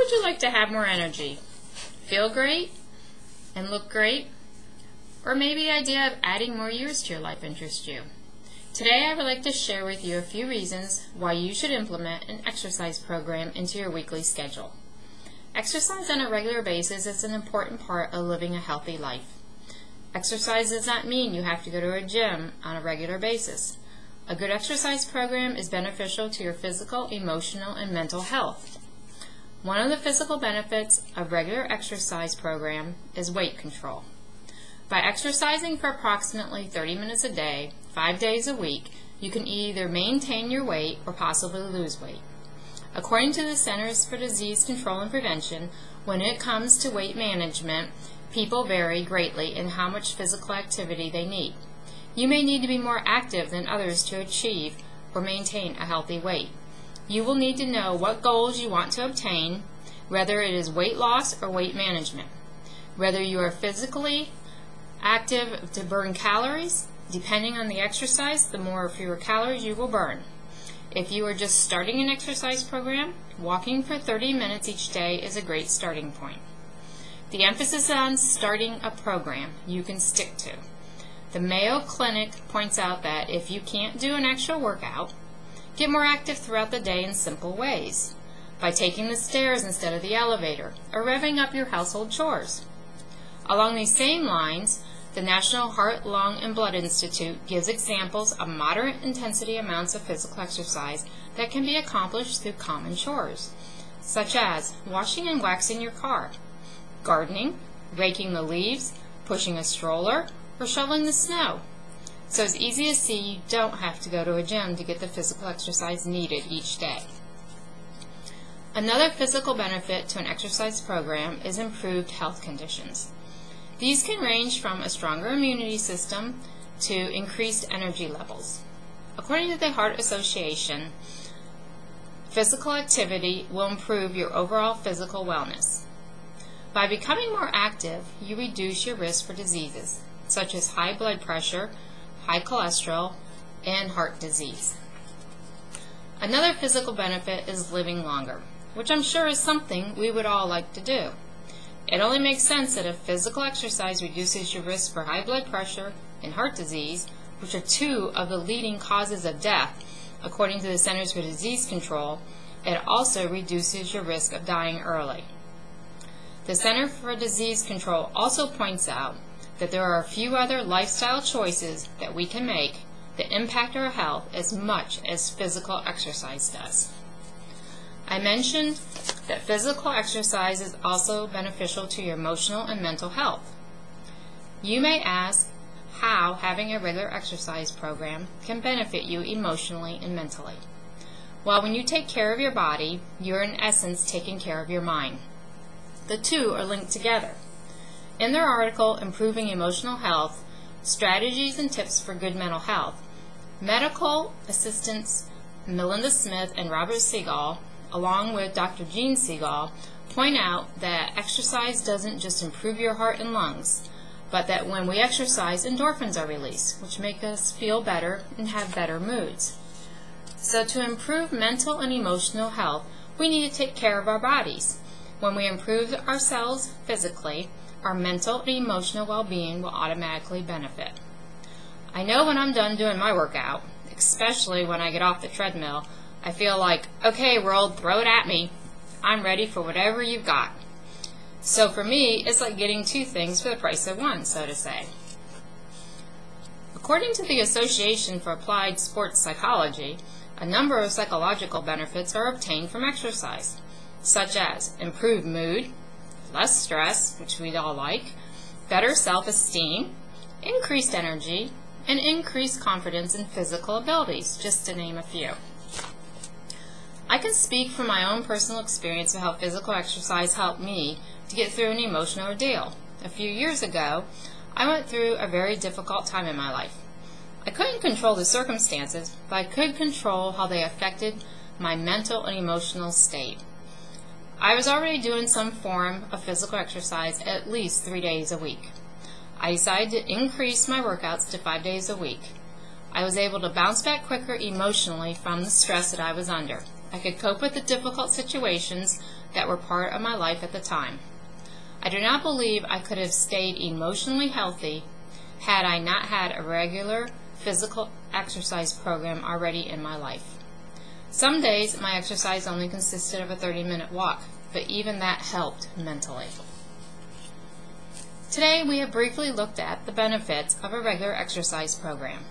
would you like to have more energy? Feel great and look great? Or maybe the idea of adding more years to your life interests you? Today I would like to share with you a few reasons why you should implement an exercise program into your weekly schedule. Exercise on a regular basis is an important part of living a healthy life. Exercise does not mean you have to go to a gym on a regular basis. A good exercise program is beneficial to your physical, emotional, and mental health. One of the physical benefits of regular exercise program is weight control. By exercising for approximately 30 minutes a day, 5 days a week, you can either maintain your weight or possibly lose weight. According to the Centers for Disease Control and Prevention, when it comes to weight management, people vary greatly in how much physical activity they need. You may need to be more active than others to achieve or maintain a healthy weight. You will need to know what goals you want to obtain, whether it is weight loss or weight management. Whether you are physically active to burn calories, depending on the exercise, the more or fewer calories you will burn. If you are just starting an exercise program, walking for 30 minutes each day is a great starting point. The emphasis on starting a program you can stick to. The Mayo Clinic points out that if you can't do an actual workout, get more active throughout the day in simple ways, by taking the stairs instead of the elevator, or revving up your household chores. Along these same lines, the National Heart, Lung, and Blood Institute gives examples of moderate intensity amounts of physical exercise that can be accomplished through common chores, such as washing and waxing your car, gardening, raking the leaves, pushing a stroller, or shoveling the snow. So it's easy to see you don't have to go to a gym to get the physical exercise needed each day. Another physical benefit to an exercise program is improved health conditions. These can range from a stronger immunity system to increased energy levels. According to the Heart Association, physical activity will improve your overall physical wellness. By becoming more active, you reduce your risk for diseases such as high blood pressure, high cholesterol, and heart disease. Another physical benefit is living longer, which I'm sure is something we would all like to do. It only makes sense that if physical exercise reduces your risk for high blood pressure and heart disease, which are two of the leading causes of death, according to the Centers for Disease Control, it also reduces your risk of dying early. The Center for Disease Control also points out that there are a few other lifestyle choices that we can make that impact our health as much as physical exercise does. I mentioned that physical exercise is also beneficial to your emotional and mental health. You may ask how having a regular exercise program can benefit you emotionally and mentally. Well, when you take care of your body, you're in essence taking care of your mind. The two are linked together. In their article, Improving Emotional Health, Strategies and Tips for Good Mental Health, medical assistants Melinda Smith and Robert Siegel, along with Dr. Gene Siegel, point out that exercise doesn't just improve your heart and lungs, but that when we exercise, endorphins are released, which make us feel better and have better moods. So to improve mental and emotional health, we need to take care of our bodies. When we improve ourselves physically, our mental and emotional well-being will automatically benefit. I know when I'm done doing my workout, especially when I get off the treadmill, I feel like, okay world, throw it at me. I'm ready for whatever you've got. So for me, it's like getting two things for the price of one, so to say. According to the Association for Applied Sports Psychology, a number of psychological benefits are obtained from exercise, such as improved mood, less stress, which we all like, better self-esteem, increased energy, and increased confidence in physical abilities, just to name a few. I can speak from my own personal experience of how physical exercise helped me to get through an emotional ordeal. A few years ago, I went through a very difficult time in my life. I couldn't control the circumstances, but I could control how they affected my mental and emotional state. I was already doing some form of physical exercise at least 3 days a week. I decided to increase my workouts to 5 days a week. I was able to bounce back quicker emotionally from the stress that I was under. I could cope with the difficult situations that were part of my life at the time. I do not believe I could have stayed emotionally healthy had I not had a regular physical exercise program already in my life. Some days my exercise only consisted of a 30-minute walk, but even that helped mentally. Today we have briefly looked at the benefits of a regular exercise program.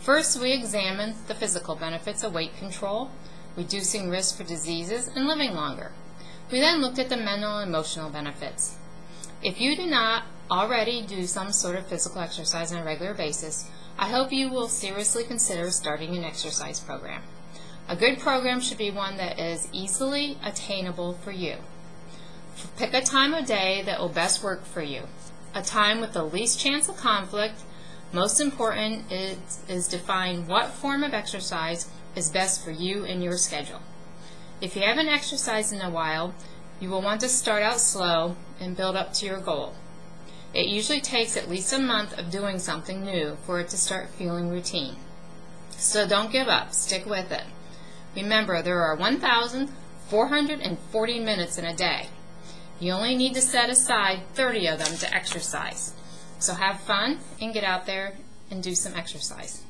First, we examined the physical benefits of weight control, reducing risk for diseases, and living longer. We then looked at the mental and emotional benefits. If you do not already do some sort of physical exercise on a regular basis, I hope you will seriously consider starting an exercise program. A good program should be one that is easily attainable for you. Pick a time of day that will best work for you, a time with the least chance of conflict. Most important is define what form of exercise is best for you and your schedule. If you haven't exercised in a while, you will want to start out slow and build up to your goal. It usually takes at least a month of doing something new for it to start feeling routine. So don't give up, stick with it. Remember, there are 1,440 minutes in a day. You only need to set aside 30 of them to exercise. So have fun and get out there and do some exercise.